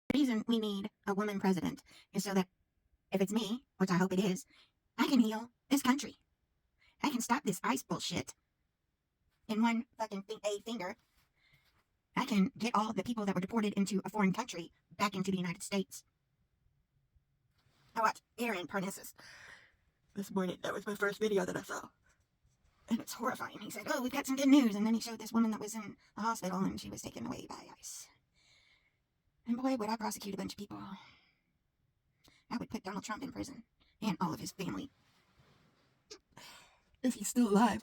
The reason we need a woman president is so that if it's me, which I hope it is, I can heal this country. I can stop this ICE bullshit in one fucking finger. I can get all the people that were deported into a foreign country back into the United States. I watched Aaron Parnassus this morning. That was my first video that I saw. And it's horrifying. He said, "Oh, we've got some good news." And then he showed this woman that was in the hospital and she was taken away by ICE. And boy, would I prosecute a bunch of people. I would put Donald Trump in prison and all of his family. If he's still alive.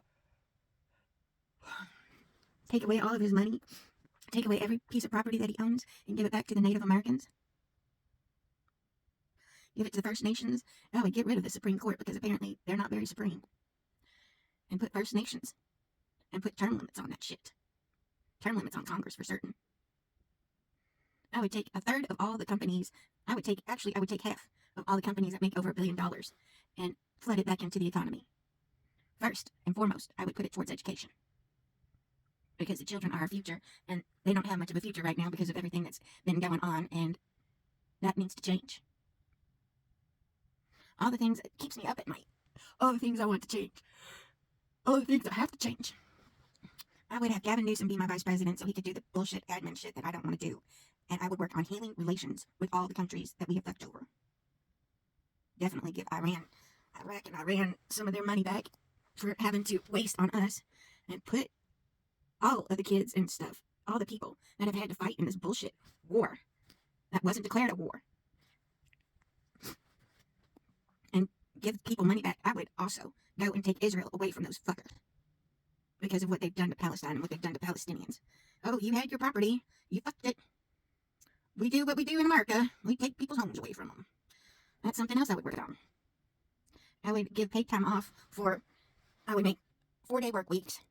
Take away all of his money. Take away every piece of property that he owns and give it back to the Native Americans. Give it to the First Nations. I would get rid of the Supreme Court because apparently they're not very supreme. And put First Nations. And put term limits on that shit. Term limits on Congress for certain. I would take a third of all the companies. I would take half of all the companies that make over $1 billion and flood it back into the economy. First and foremost, I would put it towards education. Because the children are our future, and they don't have much of a future right now because of everything that's been going on, and that needs to change. All the things that keeps me up at night. All the things I want to change. All the things that have to change. I would have Gavin Newsom be my vice president so he could do the bullshit admin shit that I don't want to do. And I would work on healing relations with all the countries that we have left over. Definitely give Iraq and Iran some of their money back for having to waste on us, and put all of the kids and stuff, all the people that have had to fight in this bullshit war that wasn't declared a war, and give people money back. I would also go and take Israel away from those fuckers because of what they've done to Palestine and what they've done to Palestinians. Oh, you had your property, you fucked it. We do what we do in America. We take people's homes away from them. That's something else I would work on. I would give paid time off I would make 4-day work weeks,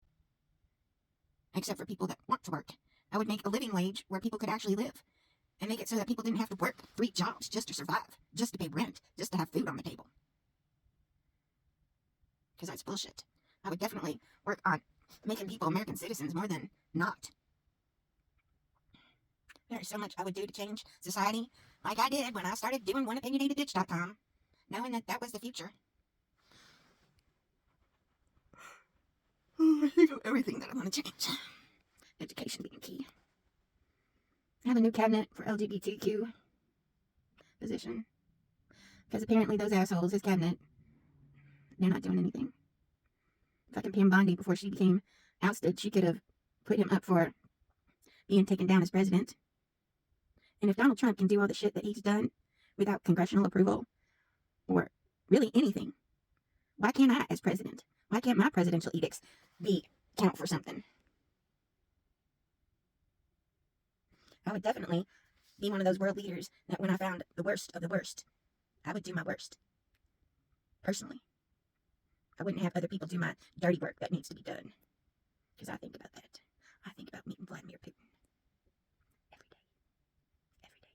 except for people that want to work. I would make a living wage where people could actually live, and make it so that people didn't have to work 3 jobs just to survive, just to pay rent, just to have food on the table. Because that's bullshit. I would definitely work on making people American citizens more than not. There's so much I would do to change society, like I did when I started doing OneOpinionatedBitch.com, knowing that that was the future. I think of everything that I want to change. Education being key. I have a new cabinet for LGBTQ position. Because apparently those assholes, his cabinet, they're not doing anything. Fucking Pam Bondi, before she became ousted, she could have put him up for being taken down as president. And if Donald Trump can do all the shit that he's done without congressional approval, or really anything, why can't I as president? Why can't my presidential edicts count for something? I would definitely be one of those world leaders that when I found the worst of the worst, I would do my worst. Personally. I wouldn't have other people do my dirty work that needs to be done. Because I think about that. I think about meeting Vladimir Putin. Every day. Every day.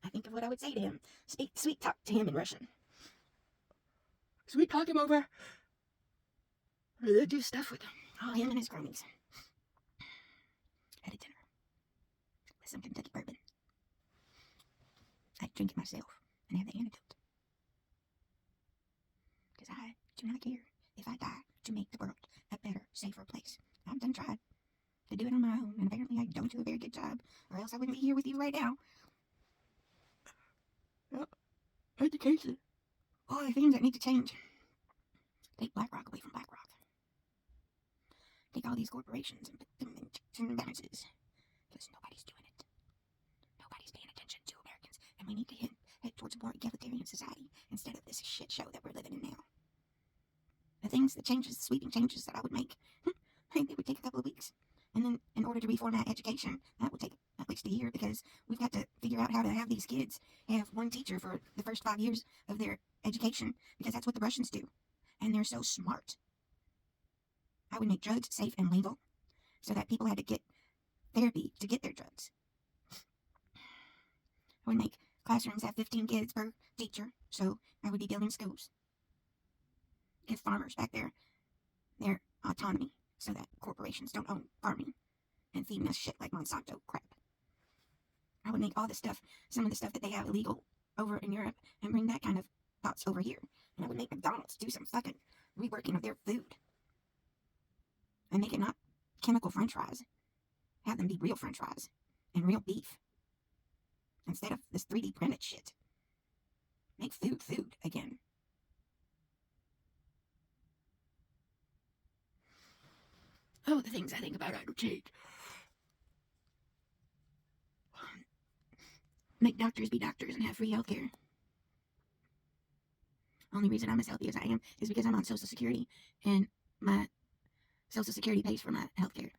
I think of what I would say to him. Speak sweet talk to him in Russian. Sweet talk him over. Do stuff with him and his cronies. At a dinner. With some Kentucky bourbon. I'd drink it myself and have the antidote. Because I do not care if I die to make the world a better, safer place. I've done tried to do it on my own, and apparently I don't do a very good job, or else I wouldn't be here with you right now. Education. All the things that need to change. Take BlackRock away from BlackRock. Take all these corporations and put them in checks and balances. Because nobody's doing it. Nobody's paying attention to Americans, and we need to head towards a more egalitarian society instead of this shit show that we're living in now. The sweeping changes that I would make, I think they would take a couple of weeks. And then in order to reformat education, that would take at least a year, because we've got to figure out how to have these kids have one teacher for the first 5 years of their education, because that's what the Russians do. And they're so smart. I would make drugs safe and legal so that people had to get therapy to get their drugs. I would make classrooms have 15 kids per teacher, so I would be building schools. Give farmers back their autonomy so that corporations don't own farming and feeding us shit like Monsanto crap. I would make all the stuff, some of the stuff that they have illegal over in Europe, and bring that kind of thoughts over here. And I would make McDonald's do some fucking reworking of their food. And make it not chemical french fries. Have them be real french fries and real beef. Instead of this 3D printed shit. Make food again. Oh, the things I think about I would change. Make doctors be doctors and have free health care. Only reason I'm as healthy as I am is because I'm on Social Security, and my Social Security pays for my health care.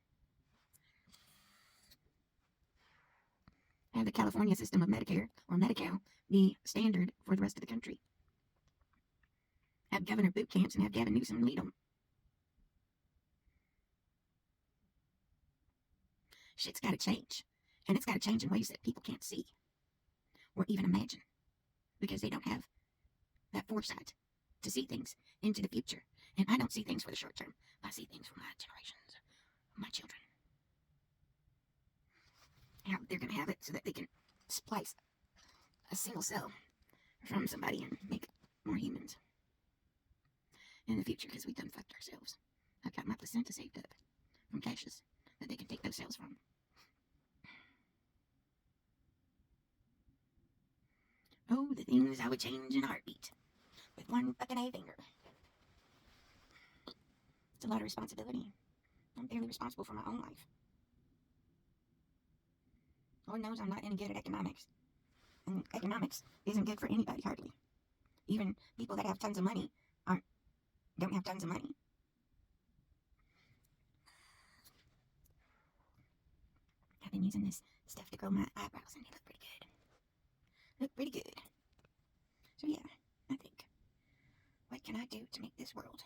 Have the California system of Medicare, or Medi-Cal, be standard for the rest of the country. Have governor boot camps and have Gavin Newsom lead them. Shit's gotta change. And it's gotta change in ways that people can't see or even imagine, because they don't have that foresight to see things into the future. And I don't see things for the short term. I see things for my generations, my children. How they're going to have it so that they can splice a single cell from somebody and make more humans in the future, because we've done fucked ourselves. I've got my placenta saved up from caches that they can take those cells from. Oh, the things I would change in a heartbeat with one fucking A finger. It's a lot of responsibility. I'm barely responsible for my own life. Lord knows I'm not any good at economics. And economics isn't good for anybody, hardly. Even people that have tons of money don't have tons of money. I've been using this stuff to grow my eyebrows, and they look pretty good. Look pretty good. So yeah, I think, what can I do to make this world